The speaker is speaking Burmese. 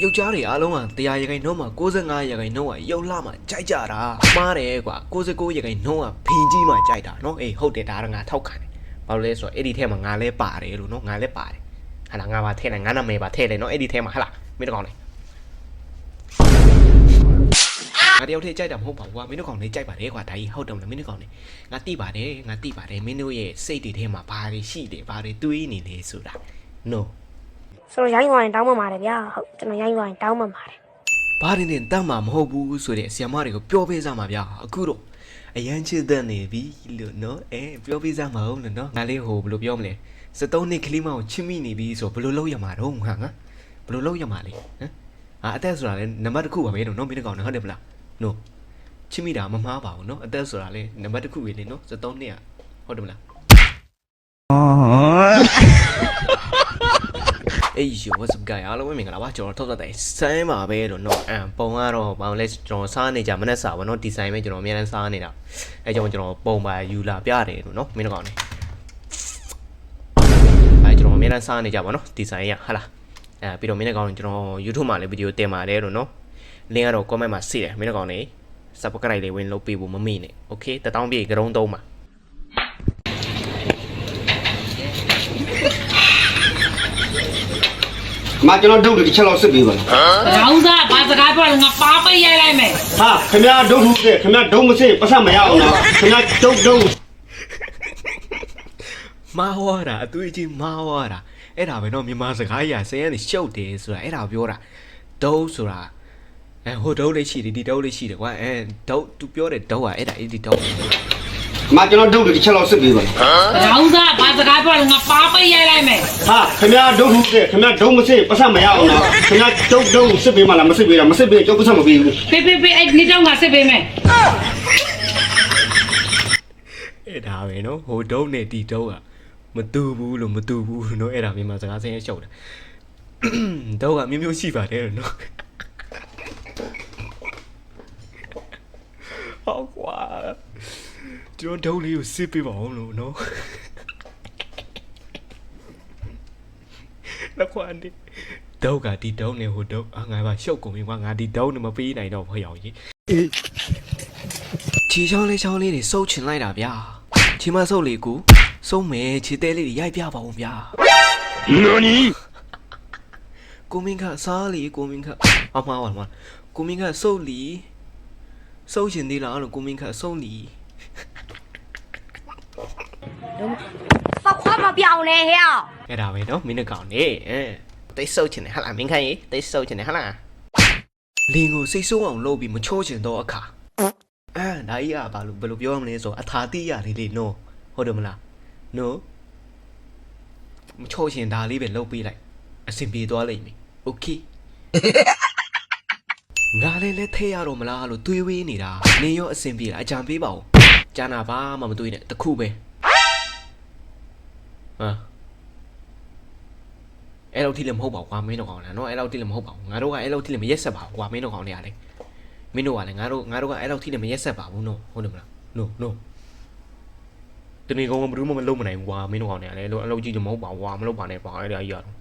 ယောက်ျားတွေအားလုံးက100 ရာခိုင်နှုန်းမှာ95 ရာခိုင်နှုန်းကရုပ်လှမှကြိုက်ကြတာမှားတယ်ကွာ69 ရာခိုင်နှုန်းကဖင်ကြီးမှကြိုက်တာနော်အေးဟုတ်တယ်ဒါကငါထောက်ခံတယ်ဘာလို့လဲဆိုတော့အဲ့ဒီထဲမှာငါလဲပါတယ်လို့နော်ငါလဲပါတယ်ဟာလားငါပါထဲတယ်ငါနာမည်ပါထဲတယ်နော်အဲ့ဒီထဲမှာဟာလားမင်းတို့ကောင်လေငါတယောက်ထဲကြိုက်တာမဟုတ်ပါဘူးကွာမင်းတို့ကောင်လေးကြိုက်ပါတယ်ကွာဒါကြီးဟုတ်တယ်မလားမင်းတို့ကောင်လေးငါတိပါတယ်မင်းတို့ရဲ့စိတ်တွေထဲမှာဘာတွေရှိတယ်ဘာတွေတွေးနေလဲဆိုတာ no ဆိုတော့ရိုင်းဝိုင်းတောင်းမှပါတယ်ဗျာဟုတ်ကျွန်တော်ရိုင်းဝိုင်းတောင်းမှပါတယ် ဘာတွေနဲ့တတ်မှာမဟုတ်ဘူးဆိုတဲ့ဆီယမတွေကိုပြောပေးစမ်းပါဗျာအခုတော့အရန်ချစ်တဲ့နေပြီလို့နော်ပြောပေးစမ်းမအောင်လို့နော်ငါလေးဟိုဘယ်လိုပြောမလဲ73နှစ်ကလေးမအောင်ချစ်မိနေပြီဆိုဘယ်လိုလုပ်ရမှာတော့ငါဘယ်လိုလုပ်ရမှာလဲဟမ်အသက်ဆိုတာလဲနံပါတ်1ခုပါပဲနော်မင်းတို့ကောင်နော်ဟုတ်တယ်မလားနော်ချစ်မိတာမမှားပါဘူးနော်အသက်ဆိုတာလဲနံပါတ်1ခုပဲလေနော်73နှစ်อ่ะဟုတ်တယ်မလားအေးyo what's up guys အားလုံးပဲမင်္ဂလာပါကျွန်တော်ထုတ်တဲ့ဆိုင်းပါပဲလို့နော်ပုံကတော့ဘာလဲကျွန်တော်စားနေကြမနဲ့စားပါနော်ဒီဇိုင်းပဲကျွန်တော်အများအားစားနေတာအဲကြောင့်ကျွန်တော်ပုံပါယူလာပြတယ်လို့နော်မင်းတို့ကောင်နေအဲကျွန်တော်အများအားစားနေကြပါနော်ဒီဇိုင်းရဟာလားပြီးတော့မင်းတို့ကောင်ကျွန်တော် YouTube မှာလည်းဗီဒီယိုတင်ပါတယ်လို့နော် link ကတော့ comment မှာစီးတယ်မင်းတို့ကောင်နေ subscribe လေးဝင်လုပ်ပေးဖို့မမေ့နဲ့ okay 1000ပြည့်ကြုံ3မှာမကျွန်တော်ဒုတ်တစ်ချက်လောက်စစ်ပေးပါလား ရောင်းစားဘာစကားပြောလဲငါပါပိတ်ရိုက်လိုက်မယ် ဟာခင်ဗျားဒုတ်ထုတဲ့ခင်ဗျားဒုံမစစ်ပတ်စံမရအောင်လားခင်ဗျားဒုတ်မားဝါတာအသွေးကြီးမားဝါတာအဲ့ဒါပဲနော်မြန်မာစကားကြီးဆယ်ရနေရှုပ်တယ်ဆိုတာအဲ့ဒါပြောတာဒုတ်ဆိုတာဟိုဒုတ်လေးရှိတယ်ဒီဒုတ်လေးရှိတယ်ကွာဒုတ်သူပြောတယ်ဒုတ်อ่ะအဲ့ဒါအဲ့ဒီဒုတ်မကျွန်တော်ဒုတ်တစ်ချက်လောက်စစ်ပေးပါလား ရောင်းစားဘာစကားပြောလဲငါပါပိတ်ရိုက်လိုက်မယ် ဟာခင်ဗျားဒုတ်ထုတဲ့ခင်ဗျားဒုံမစစ်ပတ်စံမရအောင်လားခင်ဗျားဒုတ်စစ်ပေးမလားမစစ်ပေးတာမစစ်ပေးကျုပ်ပတ်စံမပေးဘူး ပေးအဲ့ဒီတော့ငါစစ်ပေးမယ် အဲ့ဒါပဲနော်ဟိုဒုတ်နဲ့ဒီဒုတ်อ่ะမတူဘူးလို့နော်အဲ့ဒါမြန်မာစကားဆင်းရဲရှုပ်တယ်ဒုတ်ကမျိုးမျိုးရှိပါတယ်နော်ဟောကွာကျွန်တော်ဒုတ်လေးကိုစစ်ပေးပါအောင်လို့နော်လက်ခွန်ဒီဒုတ်ကဒီဒုတ်နဲ့ဟိုဒုတ်ငါပါရှုပ်ကုန်ပြီကွာငါဒီဒုတ်နဲ့မပေးနိုင်တော့ဖျောက်ကြီးခြေချောင်းလေးတွေစုပ်ချင်လိုက်တာဗျာခြေမဆုပ်လေးကိုစုံးမယ်ခြေသေးလေးတွေရိုက်ပြပါဦးဗျာနော်နီကိုမင်းကစားလီကိုမင်းကအမှားပါလားကိုမင်းကစုပ်လီစုပ်ရှင်သေးလားလို့ကိုမင်းကစုံးလီစောက်ခွားမပြောင်းနဲ့ဟဲ့အဲ့ဒါပဲနော်မင်းတို့ကောင်နေတိတ်ဆုပ်ချင်တယ်ဟာလားမင်းခိုင်းရေတိတ်ဆုပ်ချင်တယ်ဟာလားလင်းကိုစိတ်ဆိုးအောင်လုပ်ပြီးမချိုးချင်တော့အခါဒါကြီးကဘာလို့ဘယ်လိုပြောရမလဲဆိုအထာတိရလေးလေးနော်ဟုတ်တယ်မလားနော်မချိုးချင်ဒါလေးပဲလုပ်ပေးလိုက်အဆင်ပြေသွားလိမ့်မယ်โอเคငါလည်းလက်ထဲရတော့မလားလို့တွေးဝေးနေတာနေရောအဆင်ပြေလားအကြံပေးပါဦးကြာနာဘာမှမတွေးနဲ့တခုပဲအဲ့လောက်ထိလည်းမဟုတ်ပါဘူးကွာမင်းတို့ကောင်လားနော်အဲ့လောက်ထိလည်းမဟုတ်ပါဘူးငါတို့ကအဲ့လောက်ထိလည်းမရက်ဆက်ပါဘူးကွာမင်းတို့ကောင်တွေကလည်းမင်းတို့ကလည်းငါတို့ကအဲ့လောက်ထိလည်းမရက်ဆက်ပါဘူးနော်ဟုတ်တယ်မလား no တနေ့ကောင်ကဘယ်သူမှမလုပ်မနိုင်ဘူးကွာမင်းတို့ကောင်တွေကလည်းအဲ့လောက်ကြီးလည်းမဟုတ်ပါဘူးကွာမလုပ်ပါနဲ့ကွာအဲ့ဒါကြီးရတော့